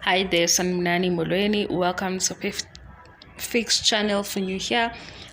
Hi there, Sanmunani Molweni. Welcome to Fixed channel. For you here,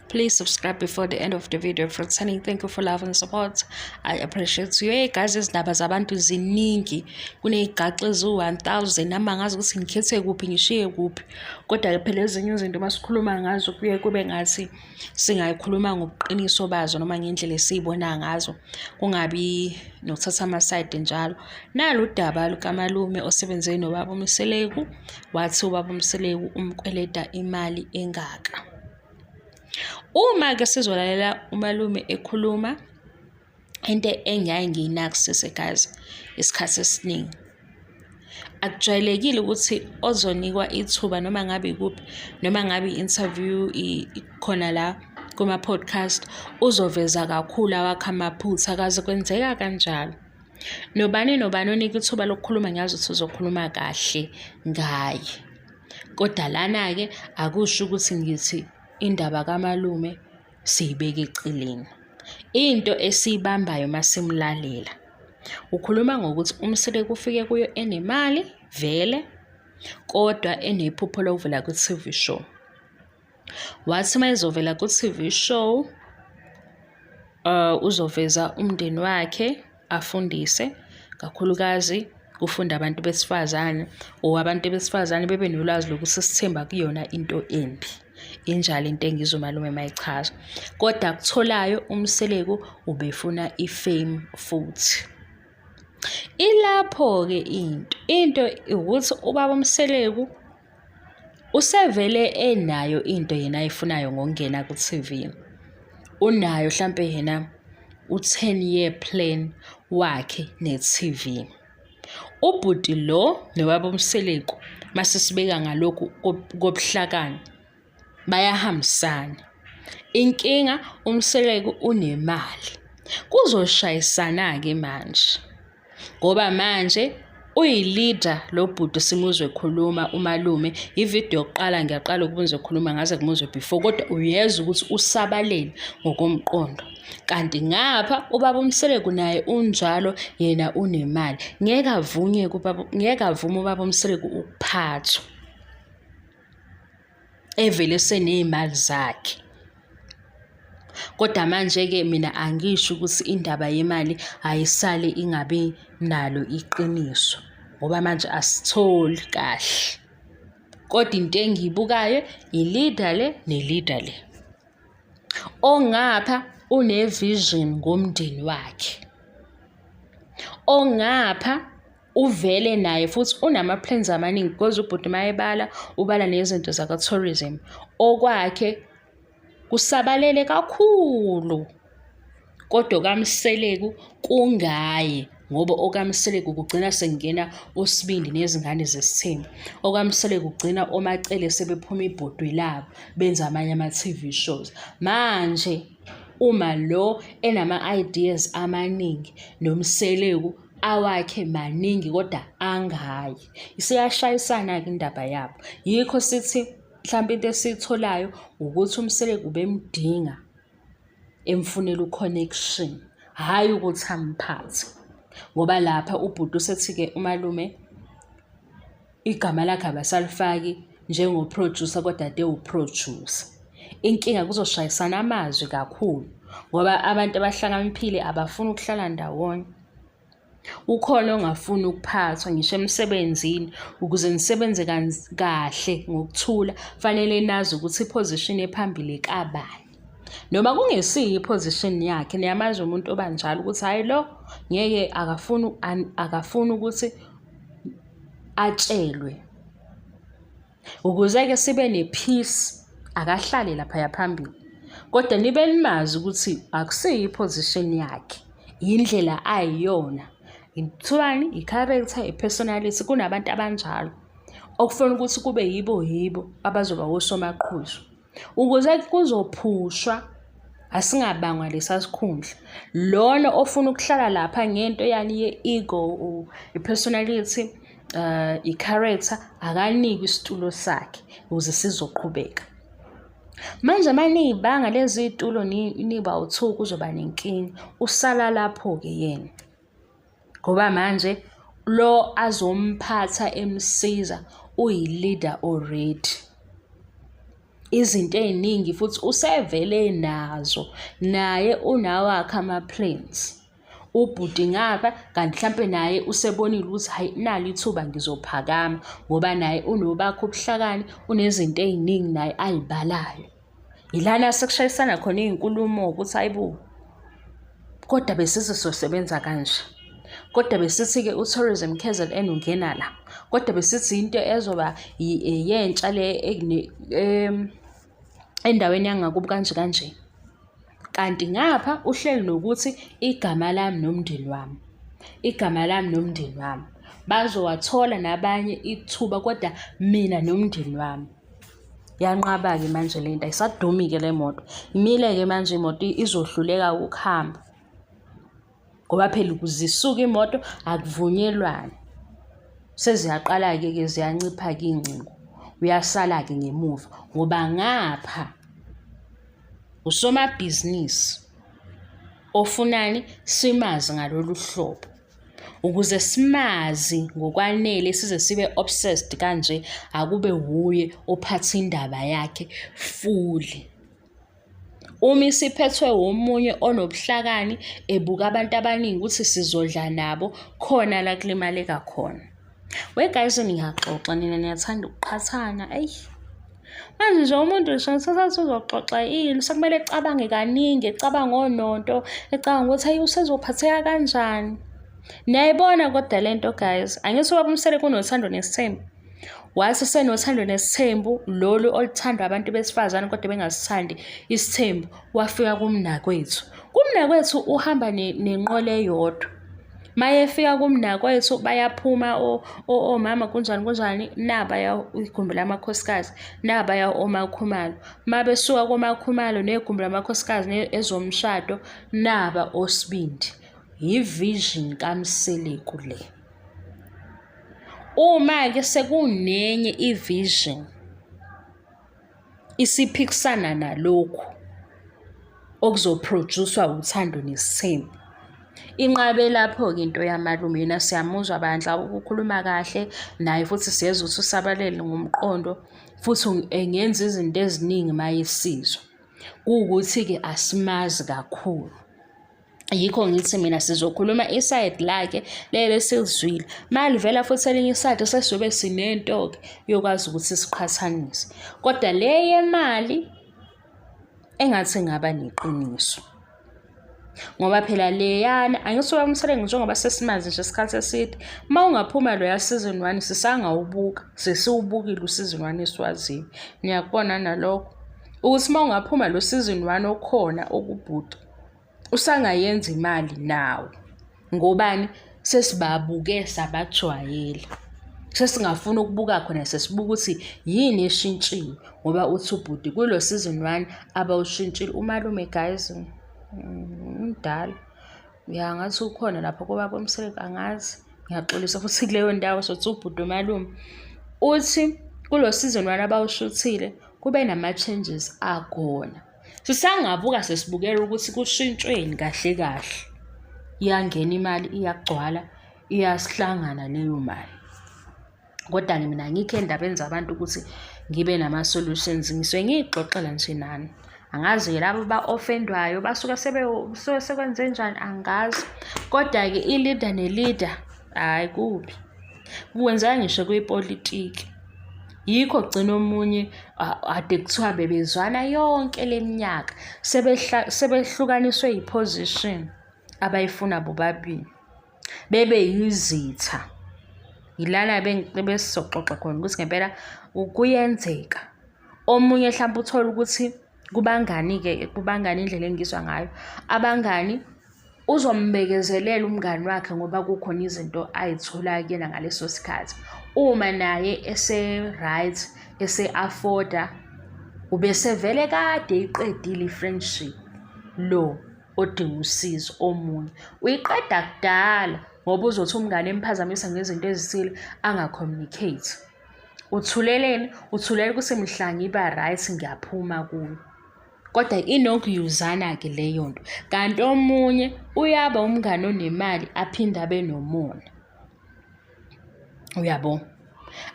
please subscribe before the end of the video. For turning, thank you for love and support. I appreciate you. Hey guys, izindaba zabantu ziningi kuney'gaxa eziwu-1000 nami ngazi ukuthi ngikhethe kuphi ngishiye kuphi, kodwa phela ezinye izinto masikhuluma ngazo kuye kube ngathi singayikhuluma ngobuqiniso bazo noma ngendlela esiyibona ngazo, kungabi nokuthatha amasayidi njalo. Nalo udaba lukamalume osebenze nobaba Mseleku, wathi ubaba Mseleku umkweleta imali engaka. Uma-ke sizolalela umalume ekhuluma, into engiyaye ngiyinakisise guys, isikhathi esiningi akujwayelekile ukuthi ozonikwa ithuba noma ngabe ikuphi noma ngabe i-interview ikhona la kuma-podcast uzoveza kakhulu awakho amaphutha, akaze kwenzeka kanjalo. Nobani onika ithuba lokukhuluma ngiyazi ukuthi uzokhuluma kahle ngaye, kodwa lana-ke akusho ukuthi ngithi indaba kamalume siyibeke eceleni. Into esiyibambayo masimlalela ukhuluma ngokuthi uMseleku ufike kuyo enemali vele, kodwa enephupho lokuvela ku-TV show. Wathi mayezovela ku-TV show uzoveza umndeni wakhe, afundise kakhulukazi kufunda abantu besifazane, or abantu besifazane bebe nolwazi lokuthi sithemba kuyona into embi. Injalo into engizwe umalume mayichaza, kodwa akutholayo uMseleku ubefuna ifame futhi. Ilapho-ke into ukuthi ubaba Mseleku usevele enayo into yena ayifunayo ngokungena ku-TV. Unayo mhlampe yena u-10-year plan wakhe ne-TV. Ubhuti lo nobaba Mseleku masisibeka ngalokhu kobuhlakani bayahambisana. Inkinga uMseleku unemali, kuzoshayisana-ke manje ngoba manje uyi-leader lo bhuti simuzwe khuluma umalume. Ividiyo yokuqala ngiyaqala ukubunza khuluma ngaze kumuzwe before, kodwa uyeza ukuthi usabalele ngokomqondo. Kanti ngapha ubaba Mseleku naye unjalo, yena unemali. Ngeke avume ubaba Mseleku ukuphathwa evele seney'mali zakhe. Kodwa manje-ke mina angisho ukuthi indaba yemali ayisale ingabi nalo iqiniso ngoba manje asitholi kahle, kodwa into engiyibukayo i-leader le ne-leader le. Ongapha une-vision ngomndeni wakhe, ongapha uvele naye futhi unama-plans amaningi because ubhuti mayebala ubala nezinto zaka-tourism. Okwakhe kusabalele kakhulu, kodwa kaMseleku kungaye ngoba okaMseleku kugcina sengena uSibindi neZingane Zesthembu. OkaMseleku kugcina omacele sebephuma ibhodwe labo benza amanye ama-TV shows. Manje uma lo enama-ideas amaningi noMseleku awakhe maningi kodwa angayi, isiyashayisana-ke indaba yabo. Yikho sithi mhlawumbe into esiyitholayo ukuthi uMseleku bemdinga emfunela u-connection, hhayi ukuthi amphathe. Ngoba lapha ubhuti usethi-ke umalume igama lakhe abasalifaki njengo-producer kodwa ade u-producer. Inkinga kuzoshayisana amazwi kakhulu ngoba abantu abahlakaniphile abafuni ukuhlala ndawonye. Ukhona ongafuni ukuphathwa ngisho emsebenzini. Ukuze nisebenze kahle ngokuthula fanele nazi ukuthi iposition ephambili kabani, noma kungesiyo iposition yakhe. Niyamazi umuntu obanjalo ukuthi hayi lo ngeke akafuni ukuthi atshelwe. Ukuze-ke sibe ne-peace akahlale lapha phambili, kodwa nibe nimazi ukuthi akusiyo iposition yakhe, indlela ayiyona. Inthubani, i-character, i-personality. Kunabantu abanjalo okufuna ukuthi kube yibo abazoba osomaqhuzu. Ukuze kuzophushwa asingabangwa lesa sikhundla. Lona ofuna ukuhlala lapha ngento yani ye-ego, i-personality, i-character, akanikwe isitulo sakhe ukuze sizoqhubeka. Manje maniyibanga lezi itulo niba uthuku kuzoba nenkinga, usala lapho-ke yena ngoba manje lo azomphatha emsiza uyi-leader already. Izinto ey'ningi futhi usevele nazo, naye unawakhe ama-plans. Ubhuti ngapha kanti mhlampe naye usebonile ukuthi hayi nali ithuba ngizophakama ngoba naye unobakho ubuhlakani, unezinto ey'ningi naye ay'balayo. Ilana sekushayisana khona iy'nkulumo ukuthi hayibo, kodwa besithi sosebenza kanje, kodwa besithi-ke u-tourism KZN ungena la, kodwa besithi into ezoba yentsha le endaweni yangakubo kanje kanje. Kanti ngapha uhleli nokuthi igama lami nomndeni wami, igama lami nomndeni wami bazowathola nabanye ithuba, kodwa mina nomndeni wami. Yanqaba-ke manje le nto, ayisadumi-ke le moto. Imile-ke manje imoto izohluleka ukuhamba ngoba phela ukuze isuke imoto akuvunyelwane. Seziyaqala-ke ziyancipha-ke iy'ngcingo, uyasala-ke ngemuva ngoba ngapha usomabhizinisi ofunani simazi ngalolu hlobo. Ukuze simazi ngokwanele size sibe obsessed kanje, akube wuye ophatha indaba yakhe fully. Uma isiphethwe omunye onobuhlakani ebuka abantu abaningi ukuthi sizodla nabo, khona la kulimaleka khona. Guys, niyaxoxa nina, niyathanda ukuqhathana. Manje nje umuntu ngisho uzoxoxa yini, sekumele ecabange kaningi, ecabanga ononto, ecabanga ukuthi hayi usezophatheka kanjani. Niyayibona kodwa lento guys, angithi ubaba Mseleku unothando nesithembu. Wathi senothando nesithembu, lolu oluthandwa abantu besifazane kodwa bengasithandi isithembu, wafika kumnakwethu. Kumnakwethu uhamba nenqola eyodwa. Mayefika kumnakwethu bayaphuma omama kunjani nabaya igumbi lamakhosikazi, nabaya omakhumalo. Mabesuka komakhumalo negumbi lamakhosikazi ezomshado, naba osibindi. Yivision kaMseleku le. Uma-ke sekunenye ivision isiphikisana nalokhu okuzoproducewa uthando nesithembu, inqabe lapho-ke into yamalume. Yena siyamuzwa bandla ukukhuluma kahle naye, futhi siyezwa ukuthi usabalele ngomqondo futhi engenza izinto eziningi mayesizwa. Kuwukuthi-ke asimazi kakhulu. Yikho ngithi mina sizokhuluma iside lakhe lele silizwile. Malivela futhi elinye iside sesizobe sinento-ke yokwazi ukuthi siqhathanise. Kodwa le yemali engathi ngaba neqiniso. Ngoba phela leyana angithi ubaba Mseleku njengoba sesimazi nje isikhathi eside, uma ungaphuma loya season 1 sisangawubuka, sesiwubukile usizon 1 esiwaziyo. Niyakubona nalokho ukuthi uma ungaphuma lo season 1 okhona okubhuti, usangayenza imali nawo. Ngobani? Sesibabuke sabajwayela. Sesingafuna ukubuka khona sesibuka ukuthi yini eshintshiwe, ngoba uthi ubhuti kulo season 1 abawushintshile. Umalume guys umdala, ngathi ukhona lapho kubaba Mseleku, angazi, ngiyaxolisa futhi kuleyo ndawo sothi ubhuti umalume. Uthi kulo season 1 abawushuthile kube nama-changes akhona. Sisangabuka sesibukela ukuthi kushintshweni kahle kahle. Iyangena imali, iyagcwala, iyasihlangana leyo mali. Kodwa mina ngikho endabeni zabantu ukuthi ngibe nama-solutions, ngisuke ngiyixoxela nje nani. Angazi labo ba-offendwayo basuka sekwenze njani, angazi. Kodwa-ke i-leader ne-leader, hayi kuphi. Kuwenzeka ngisho kwipolitiki. Yikho gcina omunye ade kuthiwa bebezwana yonke leminyaka, sebehlukaniswe yiposition abayifuna bobabili, bebe yizitha. Ilana besizoxoxa khona ukuthi ngempela kuyenzeka. Omunye mhlawumbe uthola ukuthi kubangani indlela engizwa ngayo. Abangani uzombekezelela umngani wakhe ngoba kukhona izinto ayithola kuyena ngaleso sikhathi. Uma naye ese-right, ese-afforda, ubesevele kade iqedile i-friendship. Lo odinga usizo omunye uyiqeda kudala ngoba uzothi umngane emphazamisa ngezinto ezithile anga-communicate. Uthuleleni? Uthulela ukuthi mhla ngiba right ngiyaphuma kuyo. Kodwa inokuyuzana-ke leyo nto. Kanti omunye uyaba umngane onemali aphinde abe nomona. Uyabo.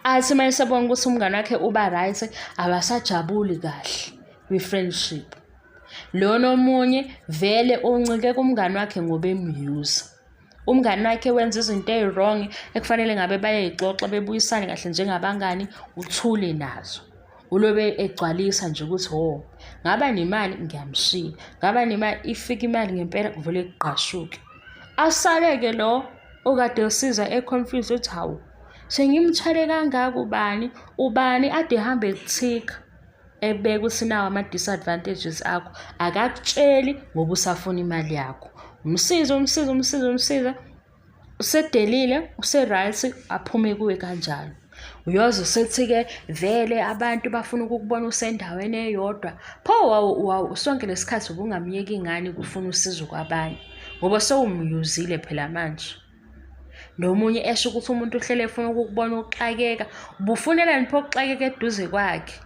Athi uma esebona ukuthi umngane wakhe uba right, abasajabuli kahle kwi-friendship. Lona omunye vele uncike kumngane wakhe ngoba emuse. Umngane wakhe wenza izinto ezi-wrong ekufanele ngabe bayayixoxa bebuyisane kahle njengabangani, uthule nazo. Ulobe egcwalisa nje ukuthi ngaba nemali ngiyamshiya, ngaba nemali ifika imali ngempela kuvele kuqashuke. Asale-ke lo okade usiza confused ukuthi hawu sengimthwale kangaka ubani ade ehambe ekuthika ebeka ukuthi nawo ama-disadvantages akho, akakutsheli ngoba usafuna imali yakho. Umsiza usedelile, use-right, aphume kuwe kanjalo. Uyoze usethi-ke vele abantu bafuna ukukubona usendaweni eyodwa. Pho sonke lesikhathi ubungamyeki ingane kufuna usizo kwabanye ngoba sewumyuzile phela manje. Nomunye esho ukuthi umuntu uhlele efuna ukukubona uxakeka, ubufunela nipho ukuxakeka eduze kwakhe.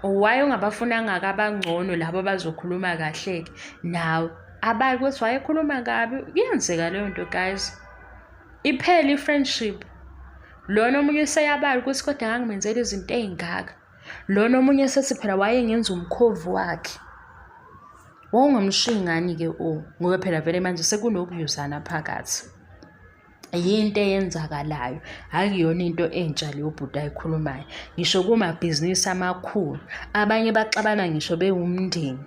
Why ungabafunanga abangcono labo bazokhuluma kahle-ke nawe? Abali ukuthi wayekhuluma kabi, kuyenzeka leyo nto guys. Iphele i-friendship. Lona omunye seyabali ukuthi kodwa ngangimenzela izinto ey'ngaka. Lona omunye sethi phela wayengenza umkhovu wakhe. Wawungamshiyi ngani-ke ngoba phela vele manje sekunokuyuzana phakathi. Yinto eyenzakalayo, akuyona into entsha leyo bhuti ayikhulumayo. Ngisho kumabhizinisi amakhulu, abanye baxabana ngisho bewumndeni.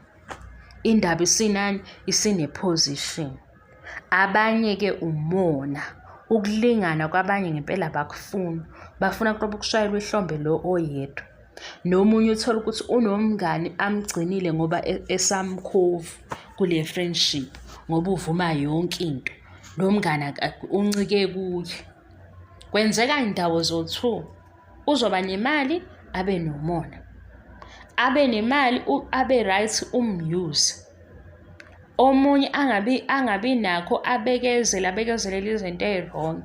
Indaba isinani, isine-position. Abanye-ke umona, ukulingana kwabanye ngempela bakufuna. Bafuna qoba ukushayelwa ihlombe lo oyedwa. Nomunye uthola ukuthi unomngane amgcinile ngoba esamkhovu kule friendship, ngoba uvuma yonke into. Lo mngane uncike kuye. Kwenzeka indawo zo-2. Uzoba nemali, abe nomona. Abe nemali, abe right, umuse. Omunye angabi nakho abekezelela izinto ezi-wrong.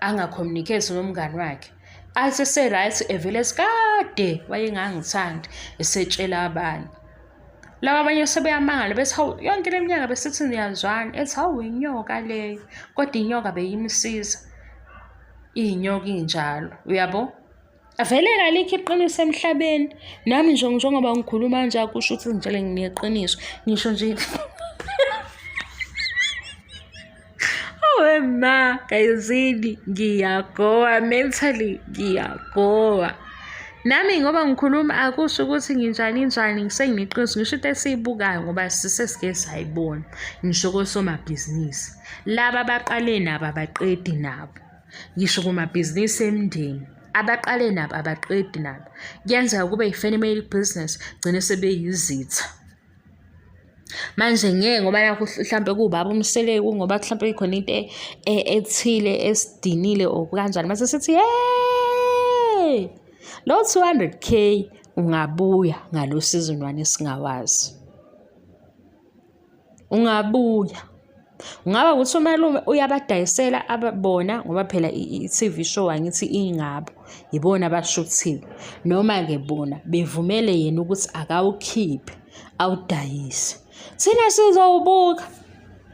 Angacommunicate nomngane wakhe. Athi se-right evele esikade wayengangithandi esetshela abanye. Laba abanye sebeyamangala bethi hawu yonke le minyaka besithi niyazwana, ethi hawu inyoka leyo, kodwa inyoka beyimsiza. Iy'nyoka injalo, uyabo? Vele kalikho iqiniso emhlabeni. Nami njengoba ngikhuluma nje akusho ukuthi ngitshele ngineqiniso. Ngisho nje ma, kayizini ngiyagowa, mentally ngiyagowa. Nami ngoba ngikhuluma akusho ukuthi nginjani ngisengineqiniso. Ngisho into esiyibukayo ngoba sisesike sayibona. Ngisho kosomabhizinisi. Laba abaqale nabo abaqedi nabo. Ngisho kumabhizinisi emndeni. Abaqale nabo abaqedi nabo. Kuyenzeka kube yi-family business, gcine sebeyizitha. Manje ngeke ngoba nakho mhlambe kubaba Mseleku ngoba mhlambe ikhona into ethile esidinile kanjani. Mase sithi hey! Lo 200k ungabuya ngalo season 1 esingawazi. Ungabuya. Ungaba ukuthi umalume uyabadayisela ababona ngoba phela i-TV show angithi ingabo. Yibona abashuthiwe. Noma-ke bona bevumele yena ukuthi akawukhiphe, awudayise. Thina sizowubuka.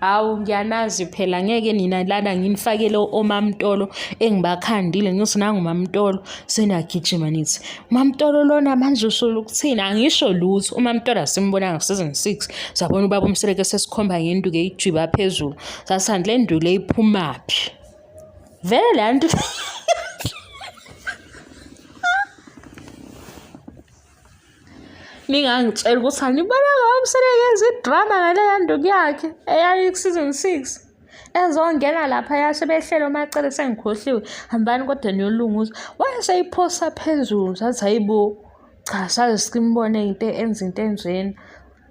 Hawu ngiyanazi phela ngeke nina lana nginifakele omamtolo engibakhandile ngithi nangu mamtolo senagijima nithi mamtolo lona manje usho ukuthina. Angisho lutho. Umamtolo asimbona ngo-season 6 sabona ubaba Mseleku sesikhomba ngenduku eyijiba phezulu. Sasanti le nduku le iphumaphi? Vele le nto ningangitshela ukuthi anibona ngoba Mseleku yenza idrama ngale nduku yakhe eyayi season 6 ezongena lapha yasho behlela amacele sengikhohliwe. Hambani kodwa niyolunguza. Wayeseyiphosa phezulu sathi hayibo cha saze simbone into enza into enjena.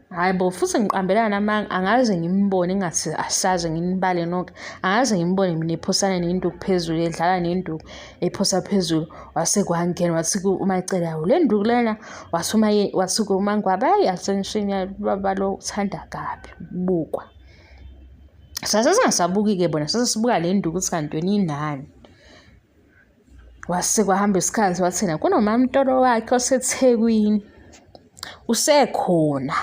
Hayibo futhi ngiqambelana namanga angaze ngimbone ngathi asaze nginibale nonke. Angaze ngimbone mina ephosana nenduku phezulu edlala nenduku ephosa phezulu wase kwangena wathi umacele yawo le nduku lena wasuka umangwaba attention yababa lo uthanda kabi bukwa. Sase singasabuki-ke bona sasibuka le nduku ukuthi kanti wena inani. Wase kwahamba isikhathi wathina kunomamtolo wakhe oseThekwini usekhona.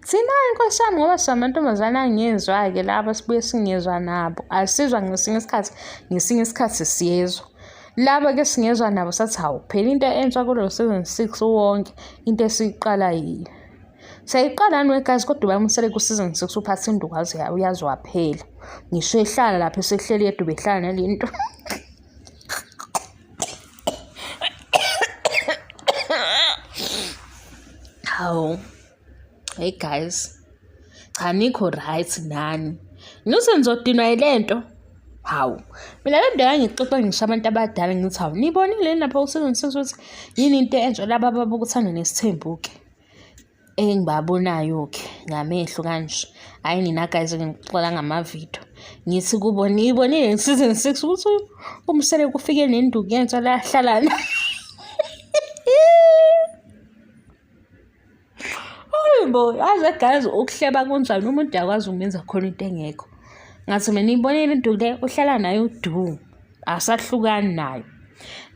Thina inkosi yami ngoba samantombazana angezwa-ke laba sibuye singezwa nabo. Asizwa ngesinye isikhathi siyezwa. Laba-ke singezwa nabo sathi hawu phela into entsha kulo season 6 wonke into esiyiqala yile. Sayiqala nwegazi kodwa bamusele ku season 6 uphathe indukazi uyazi waphela. Ngisho ehlala lapha esehleli yedwa behlala nalento. Hawu. Hey guys. Cha nikho right nani. Ngise ngizodinwa ilento. Hawu. Mina le nto ngangixoxa ngisho abantu abadala ngithi hawu nibonile lapha ku season 6 ukuthi yini into entsha laba ababuka Uthando Nesthembu ke. Engibabonayo ke ngamehlo kanje. Hayi nina guys ngixoxa ngamavideo. Ngithi kubo nibonile season 6 ukuthi Mseleku ufike nenduku yentsha la hlalana. Hayibo, aze guys ukuhleba kunjani umuntu akwazi ukumenza khona into engekho. Ngathi mina nibonile induku le uhlala nayo udu. Asahlukani nayo.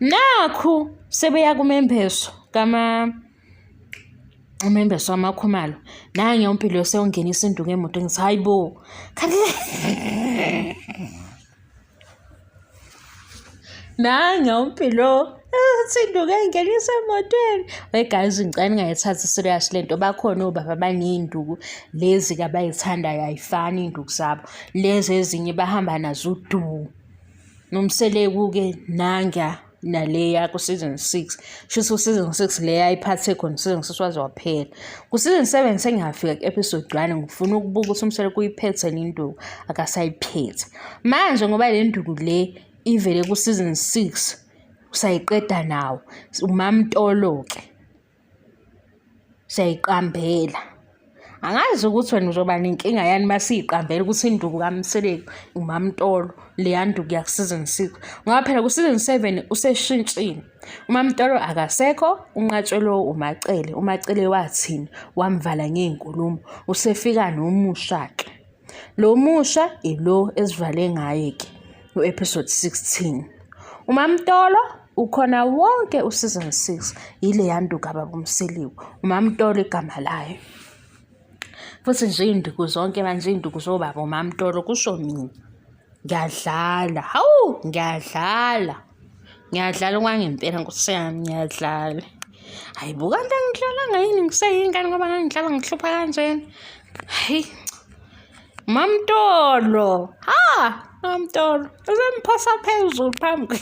Nakhu sebeya kumembeso umembeso wamakhumalo. Nange umpilo sewungenisa induku emoto ngithi hayibo. Nange umpilo induku engenisa emotweni. Hey guys ngicela ngayithatha serious lento. Bakhona obaba abaninduku lezi ke abayithandayo ayifani induku zabo. Lezi ezinye bahamba nazo udu. Nomseleku ke nanga naleya ku season 6. Shuthi season 6 leya ayiphathe khona season 6 waze waphela. Ku season 7 sengiyafika ku episode 1 ngifuna ukubuka ukuthi Mseleku uyiphethe nenduku akasayiphethe. Manje ngoba le nduku le ivele ku season 6 usayiqeda nawo umamtolo ke sayiqambela. Angazi ukuthi wena uzoba nenkinga yani masiyiqambela ukuthi induku kaMseleku umamtolo le nduku ya season 6 ngoba phela ku season 7 useshintshile. Umamtolo akasekho unqatshelo umacele wathini wamvala ngezinkulumo usefika nomusha ke. Lo musha ilo esivale ngaye ke ku episode 16. Umamtolo ukhona wonke season 6 ile yanduku ababa Mseleku. Umamtolo igama layo. Futhi nje induku zonke manje induku zobaba umamtolo kusho mina. Ngiyadlala. Hawu ngiyadlala. Ngiyadlala kwangempela nkosiyami ngiyadlala. Hayibo kanti ngidlala ngayini ngiseyingane ngoba ngangidlala ngihlupha kanjena. Hayi. Mamtolo. Ha! Mamtolo. Uzemphosa phezulu phambi.